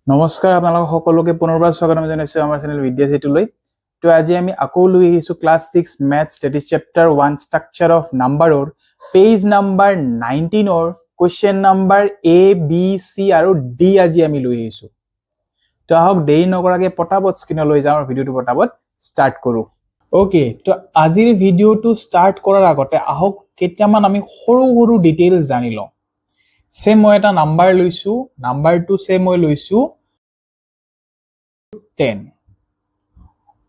নমস্কাৰ আপোনালোক সকলোকে পুনৰবাৰ স্বাগতম জনাইছো আমাৰ চেনেল বিদ্যা সেতুলৈ। তো আজি আমি আকৌ লৈ আহিছো class 6 math statistics chapter 1 structure of নাম্বাৰৰ page number 19 or question number A B C আৰু D আজি আমি লৈ আহিছো। তো আহক দেৰি নকৰাকে পটাপট স্ক্ৰিন লৈ যাওঁ আৰু ভিডিওটো পটাপট স্টাৰ্ট কৰো। ওকে, তো আজিৰ ভিডিওটো স্টাৰ্ট কৰাৰ আগতে আহক কেতিয়ামান আমি সৰু ডিটেইলছ জানি লওঁ। Same মই এটা নাম্বাৰ লৈছো, নাম্বাৰটো same মই লৈছো 10।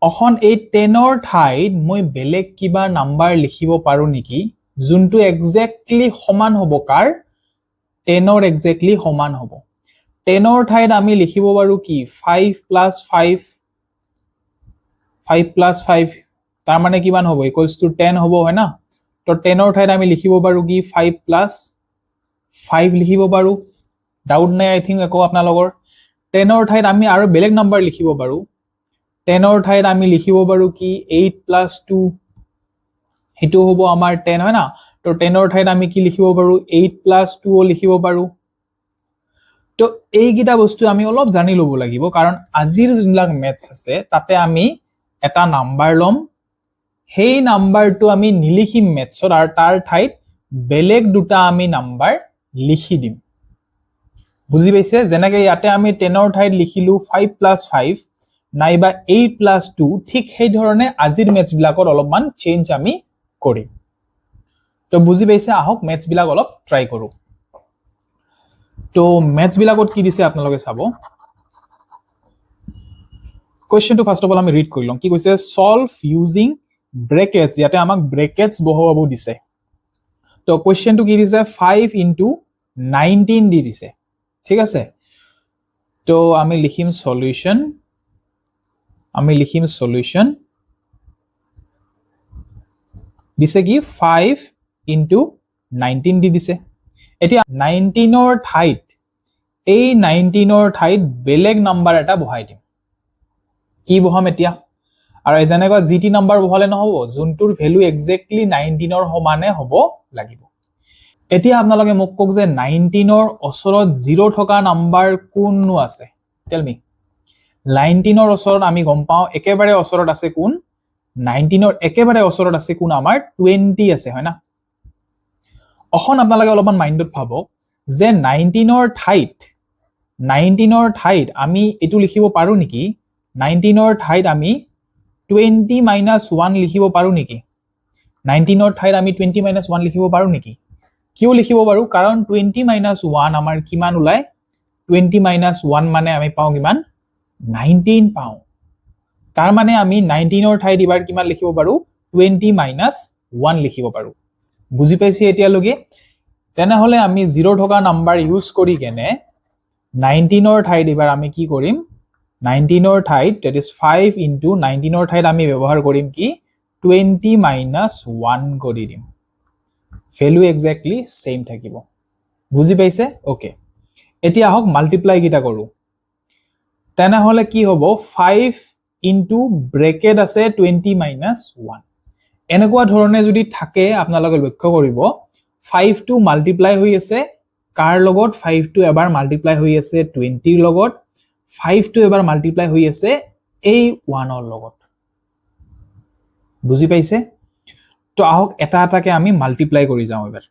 অখন এই 10ৰ ঠাইত মই বেলেগ কিবা নাম্বাৰ লিখিব পাৰো নেকি যোনটো এক্স্যাক্টলি সমান হ'ব কাৰ 10ৰ এক্স্যাক্টলি সমান হ'ব। 10ৰ ঠাইত আমি লিখিব পাৰো কি 5 + 5 5 + 5 তাৰ মানে কিমান হ'ব ইকুৱেলছ টু 10 হ'ব হয় না। তো 10ৰ ঠাইত আমি লিখিব পাৰো কি 5 + 5 লিখিব পাৰো। ডাউট নাই আই থিংক একো আপোনালোকৰ। 10ৰ ঠাইত আমি আৰু বেলেগ নাম্বাৰ লিখিব পাৰো। 10ৰ ঠাইত আমি লিখিব পাৰো কি 8 + 2 হেতু হ'ব আমাৰ 10 হয় না। তো 10ৰ ঠাইত আমি কি লিখিব পাৰো 8 + 2 লিখিব পাৰো। তো এই গিটা বস্তু আমি অলপ জানি লব লাগিব কাৰণ আজিৰ যোনবিলাক ম্যাথছ আছে তাতে আমি এটা নাম্বাৰ লম, সেই নাম্বাৰটো আমি নিলিখিম ম্যাথছত আৰু তাৰ ঠাইত বেলেগ দুটা আমি নাম্বাৰ লিখি দিম। বুজি পাইছে? যেনেকৈ ইয়াতে আমি 10ৰ ঠাইত লিখিলো 5 + 5 নাইবা 8 + 2, ঠিক সেই ধৰণে আজিৰ ম্যাথছ বিলাকত অলপমান চেঞ্জ আমি কৰিম। তো বুজি পাইছে? আহক ম্যাথছ বিলাক অলপ ট্ৰাই কৰো। তো ম্যাথছ বিলাকত কি দিছে আপোনালোকে চাব। কোৱেশ্চনটো ফাৰ্স্ট অফ অল আমি ৰিড কৰি লম। কি কৈছে? Solve using brackets. ইয়াতে আমাক ব্ৰেকেটছ বহুৱাব দিছে। তো কোৱেশ্চনটো কি দিছে 5 * 19 দি দিছে। ঠিক আছে? তো আমি লিখিম সলিউশন। দিছে কি 5 * 19 দি দিছে। এতিয়া 19ৰ ঠাইত এই 19ৰ ঠাইত বেলেগ নাম্বাৰ এটা বহাই দিম। কি বহাম এতিয়া? আৰু যেনেকৈ জিটি নাম্বাৰ বহালে নহব, যোনটোৰ ভ্যালু এক্স্যাক্টলি 19ৰ সমানে হ'ব লাগিব। এতিয়া আপোনালোকে মোক কক যে 19ৰ ওচৰত 0 থকা নাম্বাৰ কোননো আছে? Tell me. 19ৰ ওচৰত আমি গম পাওঁ একেবাৰে ওচৰত আছে কোন? 19ৰ একেবাৰে ওচৰত আছে কোন? আমাৰ 20 আছে হয় না। অখন আপোনালোকে অলপমান মাইন্ডত ভাবক যে 19ৰ ঠাইত আমি এটো লিখিব পাৰো নেকি? 19ৰ ঠাইত আমি 20 - 1 লিখিব পাৰো নেকি? 19ৰ ঠাইত আমি 20 - 1 লিখিব পাৰো নেকি? কিয় লিখিব পাৰো? কাৰণ 20 - 1 আমাৰ কিমান ওলাই? 20 - 1 মানে আমি পাওঁ কিমান? 19 পাওঁ। তাৰ মানে আমি 19ৰ ঠাইত এবাৰ কিমান লিখিব পাৰো? 20 - 1 লিখিব পাৰো। বুজি পাইছে এতিয়ালৈকে? তেনেহলে আমি 0 থকা নাম্বাৰ ইউজ কৰি কেনে 19ৰ ঠাইত এবাৰ আমি কি কৰিম? 19ৰ ঠাইত that is 5 * 19ৰ ঠাইত আমি ব্যৱহাৰ কৰিম কি 20 - 1 কৰি দিম। ভ্যালু এক্স্যাক্টলি সেম থাকিব। বুজি পাইছে? ওকে। এতিয়া আহক মাল্টিপ্লাই কিটা কৰো। তেনেহলে কি হ'ব 5 * ব্ৰেকেট আছে 20 - 1। এনেকুৱা ধৰণে যদি থাকে আপোনালোকে লক্ষ্য কৰিব 5 টো মাল্টিপ্লাই হৈ আছে কাৰ লগত? 5 টো এবাৰ মাল্টিপ্লাই হৈ আছে 20ৰ লগত, 5 টো এবাৰ মাল্টিপ্লাই হৈ আছে এই 1ৰ লগত। বুজি পাইছে? তো আহক এটা এটাকে আমি মাল্টিপ্লাই কৰি যাওঁ এবাৰ।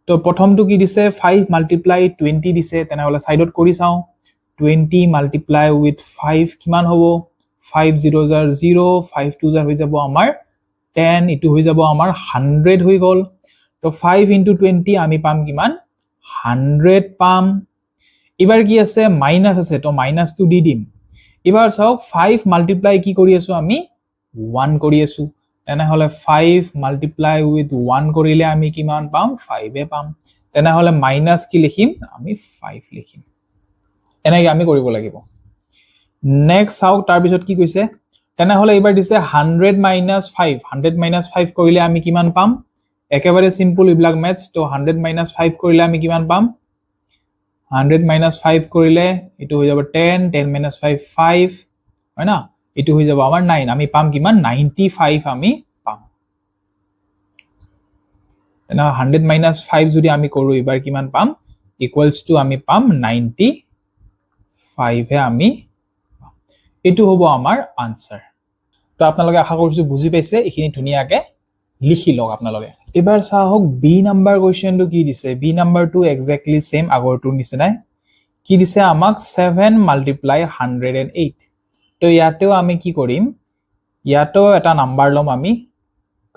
তো প্ৰথমটো কি দিছে 5 * 20 দিছে। তেনেহলে সাইডত কৰি চাওঁ 20 * 5 কিমান হ'ব? 5 * 0 = 0, 5 * 2 হৈ যাব আমাৰ 10, ইটো হৈ যাব আমাৰ 100 হৈ গল। তো 5 * 20 আমি পাম কিমান? 100 পাম। এবাৰ কি আছে? মাইনাস আছে, তো মাইনাসটো দি দিম। এবাৰ চাওক 5 মাল্টিপ্লাই কি কৰি আছো আমি? 1 কৰি আছো। তেনেহলে 5 * 1 কৰিলে আমি কিমান পাম? 5 পাম। তেনেহলে মাইনাস কি লিখিম? আমি 5 লিখিম। এনেকৈ আমি কৰিব লাগিব। নেক্সট চাওক তাৰ পিছত কি কৈছে? তেনেহলে এবাৰ দিছে 100 - 5। 100 - 5 কৰিলে আমি কিমান পাম? একেবাৰে সিম্পল এইবিলাক ম্যাথছ। তো 100 - 5 কৰিলে আমি কিমান পাম? 100 - 5 কৰিলে এটো হৈ যাব 10, 10 - 5 5 হয় না। এটো হৈ যাব আমাৰ 9। আমি পাম কিমান? 95 আমি পাম। তেনে 100 - 5 যদি আমি কৰো এবাৰ কিমান পাম? ইকুৱেলছ টু আমি পাম 95। 5 হে আমি এটু হ'ব আমাৰ আনসাৰ তো আপোনালোকে আশা কৰিছো বুজি পাইছে এখিনি ধুনিয়াকে লিখি লওক আপোনালোকে এবাৰ চাওক বি নাম্বাৰ কোৱেশ্চনটো কি দিছে বি নাম্বাৰটো এক্স্যাক্টলি সেম আগৰটোৰ নিচিনাই কি দিছে আমাক 7 মাল্টিপ্লাই 108 তো ইয়াতেও আমি কি কৰিম ইয়াতো এটা নাম্বাৰ লম আমি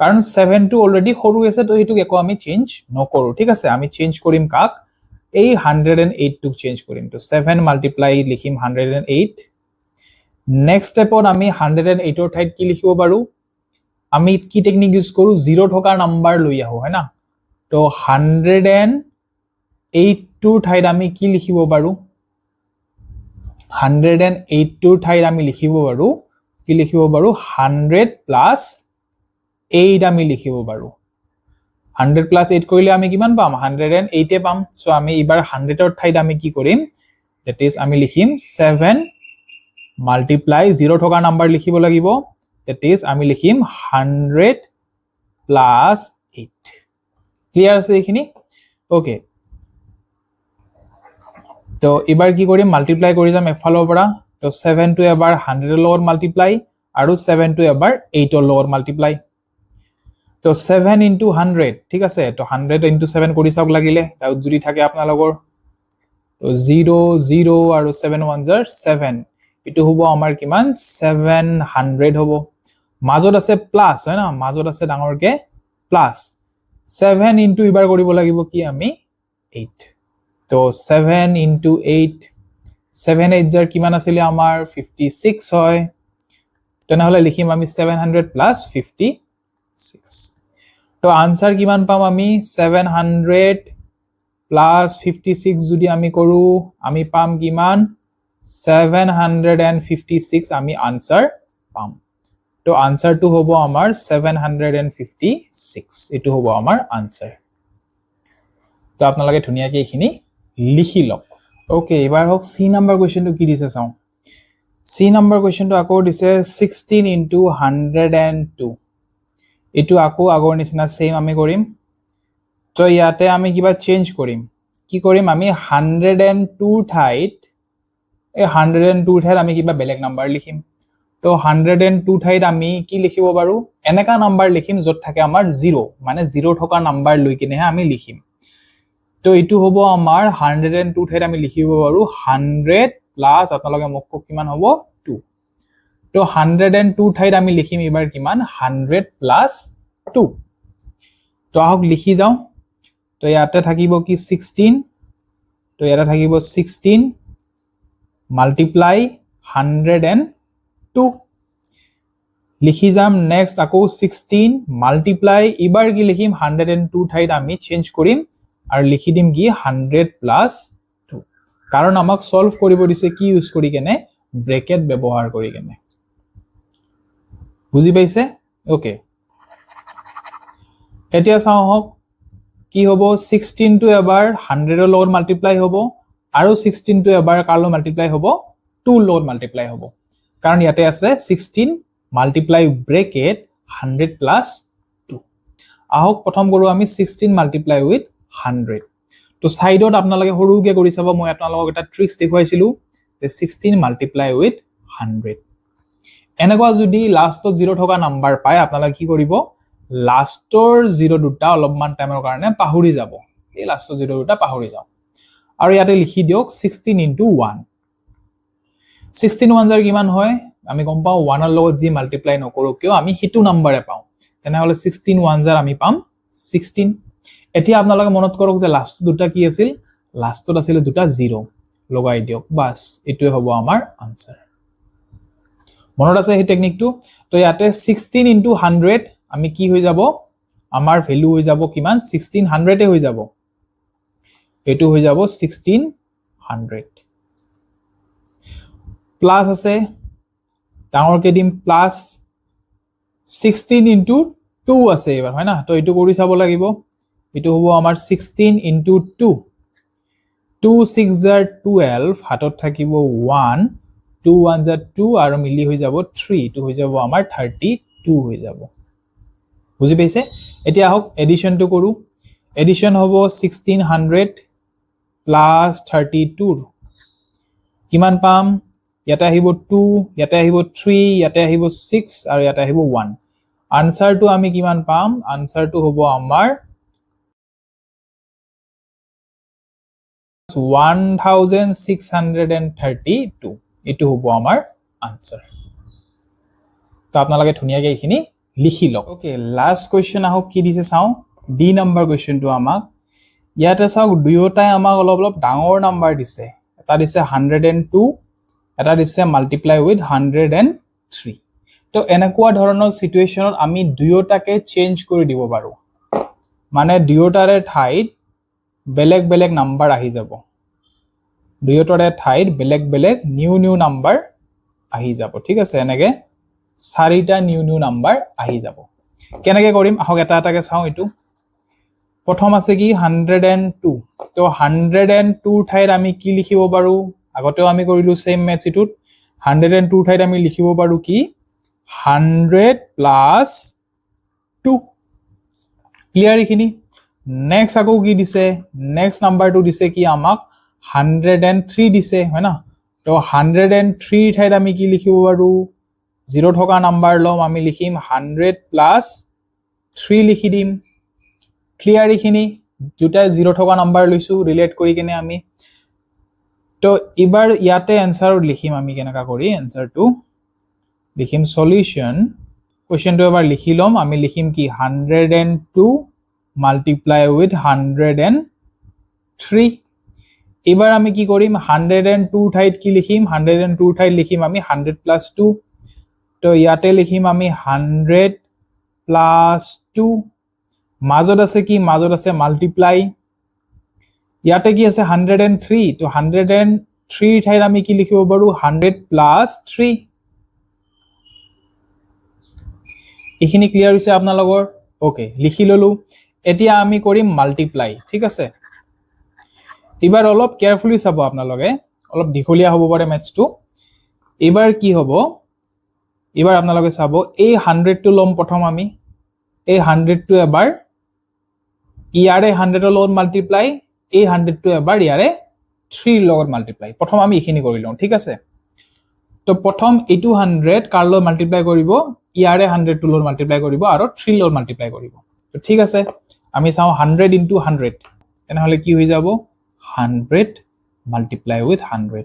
কাৰণ 7 টো অলৰেডি সৰু আছে তো এটুক একো আমি চেঞ্জ নকৰো ঠিক আছে আমি চেঞ্জ কৰিম কাক এই 108 টো চেঞ্জ কৰিম তো 7 মাল্টিপ্লাই লিখিম 108 নেক্সট স্টেপত আমি 108 ৰ ঠাইত কি লিখিব পাৰো আমি কি টেকনিক ইউজ কৰো 0 থকা নাম্বাৰ লৈ আহো হয় না তো 108 টোৰ ঠাইত আমি কি লিখিব পাৰো 108 টোৰ ঠাইত আমি লিখিব পাৰো কি লিখিব পাৰো 100 প্লাস 8 আমি লিখিব পাৰো 100 প্লাস 8 কৰিলে আমি কিমান পাম 108 এ পাম সো আমি এবাৰ 100 ৰ ঠাইত আমি কি কৰিম দ্যাট ইজ আমি লিখিম 7 মাল্টিপ্লাই 0 থকা নাম্বাৰ লিখিব লাগিব দ্যাট ইজ আমি লিখিম 100 প্লাস 8 ক্লিয়াৰ আছে এইখিনি ওকে তো এবাৰ কি কৰিম মাল্টিপ্লাই কৰি যাম এফালৰ পৰা তো 7 টো এবাৰ 100 ৰ লগত মাল্টিপ্লাই আৰু 7 টো এবাৰ 8 ৰ লগত মাল্টিপ্লাই তো 7 into 100 ঠিক আছে তো 100 into 7 কৰি চাওক লাগিলে তাও যদি থাকে আপোনালোকৰ তো 0 0 আৰু 7 1 জাৰ 7 এটো হ'ব আমাৰ কিমান 700 হ'ব মাজত আছে প্লাস হয় না মাজত আছে ডাঙৰকে প্লাস 7 into এবাৰ কৰিব লাগিব কি আমি 8 তো 7 into 8 7 8 জাৰ কিমান আছিল আমাৰ 56 হয় তেনেহলে লিখিম আমি 700 plus 56 তো আনসাৰ কিমান পাম আমি 700 plus 56 যদি আমি কৰো আমি পাম কিমান 756 আমি আনসাৰ পাম তো আনসাৰ টু হ'ব আমাৰ 756 এটো হ'ব আমাৰ আনসাৰ তো আপোনালোকে ধুনিয়াকে এখিনি লিখি লওক ওকে এবাৰ হক সি নাম্বাৰ কোৱেশ্চনটো কি দিছে চাও সি নাম্বাৰ কোৱেশ্চনটো আকৌ দিছে 16 into 102 এটো আকৌ আগৰ নিচিনা সেম আমি কৰিম তো ইয়াতে আমি কিবা চেঞ্জ কৰিম কি কৰিম আমি 102 ঠাইত এই 102 ঠাইত আমি কিবা বেলেগ নাম্বাৰ লিখিম তো 102 ঠাইত আমি কি লিখিব পাৰো এনেকা নাম্বাৰ লিখিম যত থাকে আমাৰ 0 মানে 0 থকা নাম্বাৰ লৈ কিনেহে আমি লিখিম তো এটো হ'ব আমাৰ 102 ঠাইত আমি লিখিব পাৰো 100 প্লাস আপোনালোকে মোক কিমান হ'ব 2 তো 102 ঠাইত আমি লিখিম এবাৰ কিমান 100 প্লাস 2 তো আহক লিখি যাও তো ইয়াতে থাকিব কি 16 তো ইয়াতে থাকিব 16 মাল্টিপ্লাই 102 লিখি যাম নেক্সট আকৌ 16 মাল্টিপ্লাই এবাৰ কি লিখিম 102 ঠাইত আমি চেঞ্জ কৰিম আৰু লিখি দিম কি 100 প্লাস 2 কাৰণ আমাক সলভ কৰিব দিছে কি ইউজ কৰি কেনে ব্ৰেকেট ব্যৱহাৰ কৰি কেনে বুজি পাইছে ওকে এতিয়া চাও হক কি হ'ব 16 টো এবাৰ 100 ৰ লগত মাল্টিপ্লাই হ'ব আৰু 16 টো এবাৰ কালো মাল্টিপ্লাই হ'ব 2 ৰ লগত মাল্টিপ্লাই হ'ব কাৰণ ইয়াতে আছে 16 মাল্টিপ্লাই ব্ৰেকেট 100 প্লাস 2 আহক প্ৰথম কৰো আমি 16 মাল্টিপ্লাই উইথ 100 তো সাইডত আপোনালোকে সৰুকে কৰি চাব মই আপোনালোকক এটা ট্ৰিক্স দেখুৱাইছিলো যে 16 মাল্টিপ্লাই উইথ 100 এনেকুৱা যদি লাষ্টত 0 থকা নাম্বাৰ পায় আপোনালোকে কি কৰিব লাষ্টৰ 0 দুটা অলপমান টাইমৰ কাৰণে পাহৰি যাব এই লাষ্টৰ 0 দুটা পাহৰি যাও আৰু ইয়াতে লিখি দিওক 16 into 1 16 1 জাৰ কিমান হয় আমি গম পাও 1 ৰ লগত যি মাল্টিপ্লাই নকৰো কিয় আমি হিটু নাম্বাৰে পাও তেনেহলে 16 1 জাৰ আমি পাম 16 এতিয়া আপোনালোকে মনত কৰক যে লাষ্ট দুটা কি আছিল লাষ্টত আছিল দুটা 0 লগাই দিওক বাস এটোৱে হ'ব আমাৰ আনসাৰ মনত আছে এই টেকনিকটো তো ইয়াতে 16 into 100 আমি কি হৈ যাব আমাৰ ভ্যালু হৈ যাব কিমান 1600 এ হৈ যাব এটো হৈ যাব 1600 প্লাস আছে ডাঙৰকে দিম প্লাস 16 into 2 আছে এবাৰ হয় না তো এটো কৰি চাব লাগিব এটো হ'ব আমাৰ 16 into 2 2 6 জাৰ 12 হাতত থাকিব 1 2 1 জাৰ 2 আৰু মিলি হৈ যাব 3 to হৈ যাব আমাৰ 32 হৈ যাব বুজি পাইছে এতিয়া হক এডিশন টো কৰো এডিশন হ'ব 1600 প্লাস 32 কিমান পাম ইয়াতে আহিব 2 ইয়াতে আহিব 3 ইয়াতে আহিব 6 আৰু ইয়াতে আহিব 1 আনসাৰটো আমি কিমান পাম আনসাৰটো হ'ব আমাৰ 1632 এটো হ'ব আমাৰ আনসাৰ তো আপোনালোকে ধুনিয়াকে এইখিনি লিখি লওক ওকে লাষ্ট কোৱেশ্চন আহক কি দিছে চাও ডি নাম্বাৰ কোৱেশ্চনটো আমাক ইয়াতে চাওক দুয়োটাই আমাক অলপ অলপ ডাঙৰ নাম্বাৰ দিছে এটা দিছে 102 এটা দিছে মাল্টিপ্লাই উইথ 103 তো এনেকুৱা ধৰণৰ সিচুৱেচনত আমি দুয়োটাকে চেঞ্জ কৰি দিব পাৰো মানে দুয়োটাৰে ঠাইত বেলেগ বেলেগ নাম্বাৰ আহি যাব দুয়োটাৰে ঠাইত বেলেগ বেলেগ নিউ নাম্বাৰ আহি যাব ঠিক আছে এনেকে চাৰিটা নিউ নাম্বাৰ আহি যাব কেনেকে কৰিম আহক এটা এটাকে চাও এটো প্ৰথম আছে কি 102 তো 102 ঠাইত আমি কি লিখিব পাৰো আগতেও আমি কৰিলো সেম মেথছ ইটুত 102 ঠাইত আমি লিখিব পাৰো কি 100 প্লাস 2 ক্লিয়াৰ ইখিনি নেক্সট আকৌ কি দিছে নেক্সট নাম্বাৰটো দিছে কি আমাক 103 দিছে হয় না তো 103 ঠাইত আমি কি লিখিব পাৰো 0 থকা নাম্বাৰ লম আমি লিখিম 100 প্লাস 3 লিখি দিম ক্লিয়াৰ ইখিনি দুটা 0 থকা নাম্বাৰ লৈছো ৰিলেট কৰি কেনে আমি তো এবাৰ ইয়াতে আনসাৰ লিখিম আমি কেনেকা কৰি আনসাৰটো লিখিম সলিউশন কোৱেশ্চনটো এবাৰ লিখি লম আমি লিখিম কি 102 মাল্টিপ্লাই উইথ 103 এবাৰ আমি কি কৰিম 102 ঠাইত কি লিখিম 102 ঠাইত লিখিম আমি 100 প্লাস 2 তো ইয়াতে লিখিম আমি 100 প্লাস 2 মাজত আছে কি মাজত আছে মাল্টিপ্লাই ইয়াতে কি আছে 103 তো 103 ঠাইত আমি কি লিখিব পাৰো 100 প্লাস 3 ইখিনি ক্লিয়াৰ হৈছে আপোনালোকৰ ওকে লিখি ললো এতিয়া আমি কৰিম মাল্টিপ্লাই ঠিক আছে এবাৰ অলপ কেয়াৰফুলি চাব আপোনালোকে অলপ দীঘলীয়া হ'ব পাৰে মেথছটো এবাৰ কি হ'ব এবাৰ আপোনালোকে চাব এই 100 টো লম প্ৰথম আমি এই 100 টো এবাৰ ইয়াৰে 100 ৰ লগত মাল্টিপ্লাই এই 100 টো এবাৰ ইয়াৰে 3 ৰ লগত মাল্টিপ্লাই প্ৰথম আমি ইখিনি কৰি লওঁ ঠিক আছে তো প্ৰথম এটো 100 কাৰ লগত মাল্টিপ্লাই কৰিব ইয়াৰে 100 টো লগত মাল্টিপ্লাই কৰিব আৰু 3 লগত মাল্টিপ্লাই কৰিব তো ঠিক আছে আমি চাও 100 ইনটু 100 তেনেহলে কি হৈ যাব 100 মাল্টিপ্লাই উইথ 100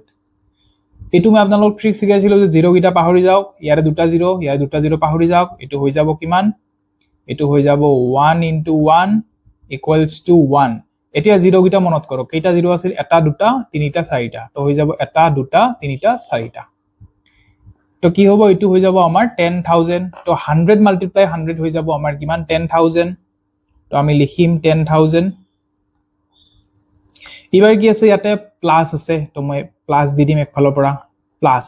এটো মই আপোনালোক ট্ৰিক শিকাইছিলো যে 0 গিটা পাহৰি যাওক ইয়াৰে দুটা 0 ইয়াৰে দুটা 0 পাহৰি যাওক এটো হৈ যাব কিমান এটো হৈ যাব 1 ইনটু 1 ইকুৱেলস টু 1 এতিয়া 0 গিটা মনত কৰক কেইটা 0 আছিল এটা দুটা তিনিটা চাৰিটা তো হৈ যাব এটা দুটা তিনিটা চাৰিটা তো কি হ'ব এটো হৈ যাব আমাৰ 10000 তো 100 মাল্টিপ্লাই 100 হৈ যাব আমাৰ কিমান 10000 তো আমি লিখিম 10000 এবাৰ কি আছে ইয়াতে প্লাস আছে তো মই প্লাস দি দিম একফালৰ পৰা প্লাস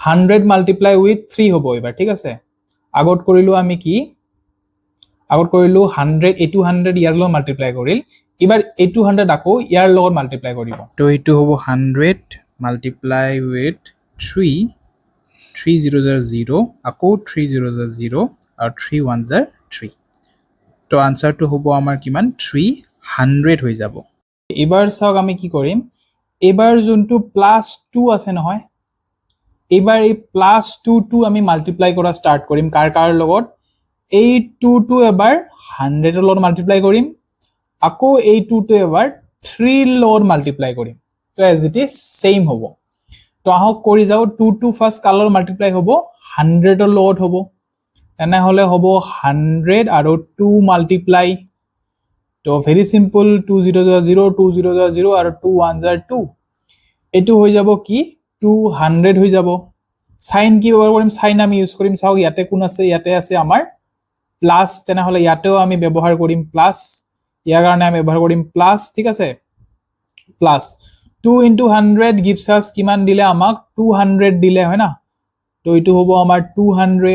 100 মাল্টিপ্লাই উইথ 3 হ'ব এবাৰ ঠিক আছে আগত কৰিলো আমি কি আগত কৰিলো 100 এটো 100 ইয়াৰ লগত মাল্টিপ্লাই কৰিল এবাৰ এটো 100 আকৌ ইয়াৰ লগত মাল্টিপ্লাই কৰিব তো এটো হ'ব 100 মাল্টিপ্লাই উইথ 3 3000 আকৌ 3000 আৰু 3103 তো আনসাৰটো হ'ব আমাৰ কিমান 300 হৈ যাব এবাৰ চাওক আমি কি কৰিম এবাৰ যোনটো প্লাস 2 আছে নহয় এবাৰ এই প্লাস 2 টো আমি মাল্টিপ্লাই কৰা স্টাৰ্ট কৰিম কাৰ লগত এই 2 টো এবাৰ 100 ৰ লগত মাল্টিপ্লাই কৰিম আকৌ এই 2 টো এবাৰ 3 ৰ লগত মাল্টিপ্লাই কৰিম তো এজ ইট ইজ সেম হ'ব তো আহক কৰি যাও 2 টো ফাৰ্স্ট কালৰ মাল্টিপ্লাই হ'ব 100 ৰ লগত হ'ব এনে হলে হ'ব 100 আৰু 2 মাল্টিপ্লাই তো ভেৰি সিম্পল 2000 2000 আৰু 2102 এটো হৈ যাব কি 200 হৈ যাব সাইন কি ব্যৱহাৰ কৰিম সাইন আমি ইউজ কৰিম চাও ইয়াতে কোন আছে ইয়াতে আছে আমাৰ প্লাস তেনে হলে ইয়াতেও আমি ব্যৱহাৰ কৰিম প্লাস ইয়াৰ কাৰণে আমি ব্যৱহাৰ কৰিম প্লাস ঠিক আছে প্লাস 2 into 100 gives us কিমান দিলে আমাক 200 দিলে হয় না তো এটো হ'ব আমাৰ 200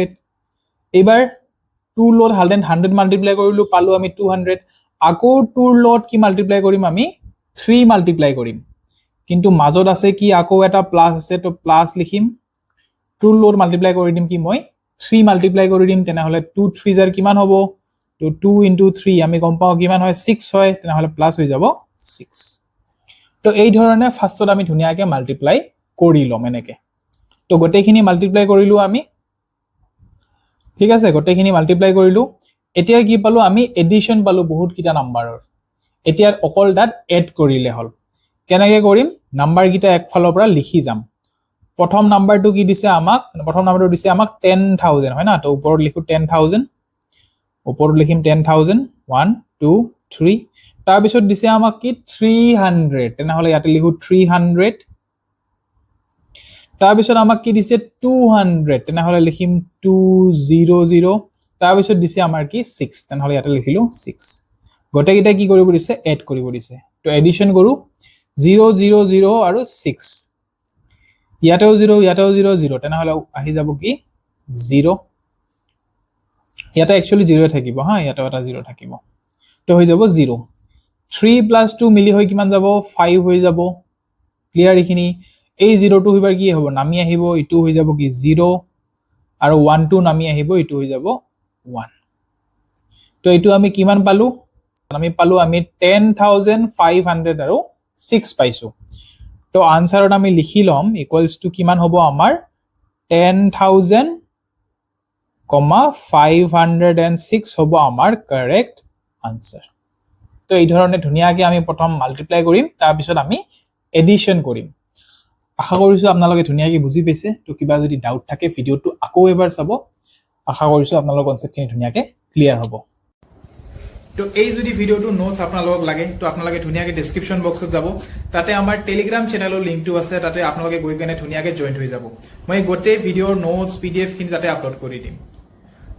এবাৰ 2 লগত 100 মাল্টিপ্লাই কৰিলো পালো আমি 200 আকৌ 2 লগত কি মাল্টিপ্লাই কৰিম আমি 3 মাল্টিপ্লাই কৰিম কিন্তু মাজত আছে কি আকৌ এটা প্লাস আছে তো প্লাস লিখিম 2 লগত মাল্টিপ্লাই কৰি দিম কি মই 3 মাল্টিপ্লাই কৰি দিম তেনে হলে 2 3 জাৰ কিমান হ'ব তো 2 into 3 আমি গম পাও কিমান হয় 6 হয় তেনে হলে প্লাস হৈ যাব 6 তো এই ধৰণে ফাৰ্স্টত আমি ধুনিয়াকে মাল্টিপ্লাই কৰি ল'ম এনেকৈ তো গোটেইখিনি মাল্টিপ্লাই কৰিলোঁ আমি ঠিক আছে গোটেইখিনি মাল্টিপ্লাই কৰিলোঁ এতিয়া কি পালোঁ আমি এডিশ্যন পালোঁ বহুতকেইটা নাম্বাৰৰ এতিয়া অকল তাত এড কৰিলে হ'ল কেনেকৈ কৰিম নাম্বাৰকেইটা একফালৰ পৰা লিখি যাম প্ৰথম নাম্বাৰটো কি দিছে আমাক প্ৰথম নাম্বাৰটো দিছে আমাক 10000 হয় না তো ওপৰত লিখো 10000 ওপৰত লিখিম 10000 1 2 3 তাৰ পিছত দিছে আমাক কি 300 তেনেহলে ইয়াতে লিখো 300 তাৰ পিছত আমাক কি দিছে 200 তেনেহলে লিখিম 200 তাৰ পিছত দিছে আমাৰ কি 6 তেনেহলে ইয়াতে লিখিলো 6 গোটেইকেইটা কি কৰিব দিছে এড কৰিব দিছে তো এডিশ্যন কৰো 000 আৰু 6 ইয়াতেও 0 0 তেনেহলে আহি যাব কি 0 ইয়াতে একচুয়ালি 0 থাকিব হা ইয়াতে এটা 0 থাকিব তো হৈ যাব 0 3 + 2 মিলি হৈ কিমান যাব 5 হৈ যাব ক্লিয়াৰ এইখিনি এই 0 টো হইবাৰ কি হ'ব নামি আহিব ইটো হৈ যাব কি 0 আৰু 1 2 নামি আহিব ইটো হৈ যাব 1 তো এইটো আমি কিমান পালো আমি পালো আমি 10500 আৰু 6 পাইছো তো আনসাৰত আমি লিখি লম ইকুৱেলস টু কিমান হ'ব আমাৰ 10000 506 হ'ব আমাৰ কাৰেক্ট আনসাৰ তো এই ধৰণে ধুনিয়াকে আমি প্ৰথম মাল্টিপ্লাই কৰিম তাৰ পিছত আমি এডিশ্যন কৰিম আশা কৰিছো আপোনালোকে ধুনিয়াকে বুজি পাইছে তো কিবা যদি ডাউট থাকে ভিডিওটো আকৌ এবাৰ চাব আশা কৰিছো আপোনালোকৰ কনসেপ্টখিনি ধুনিয়াকে ক্লিয়াৰ হ'ব তো এই যদি ভিডিওটো নোটস আপোনালোকক লাগে তো আপোনালোকে ধুনিয়াকে ডেসক্ৰিপচন বক্সত যাব তাতে আমাৰ টেলিগ্ৰাম চেনেলৰ লিংকটো আছে তাতে আপোনালোকে গৈ কেনে ধুনিয়াকে জয়েন হৈ যাব মই গোটেই ভিডিওৰ নোটস পিডিএফ খিনি তাতে আপলোড কৰি দিম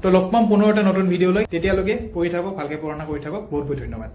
তো লগ পাম পুনৰ এটা নতুন ভিডিও লৈ তেতিয়ালৈকে পঢ়ি থাকক ভালকে পঢ়া কৰি থাকক বহুত বহুত ধন্যবাদ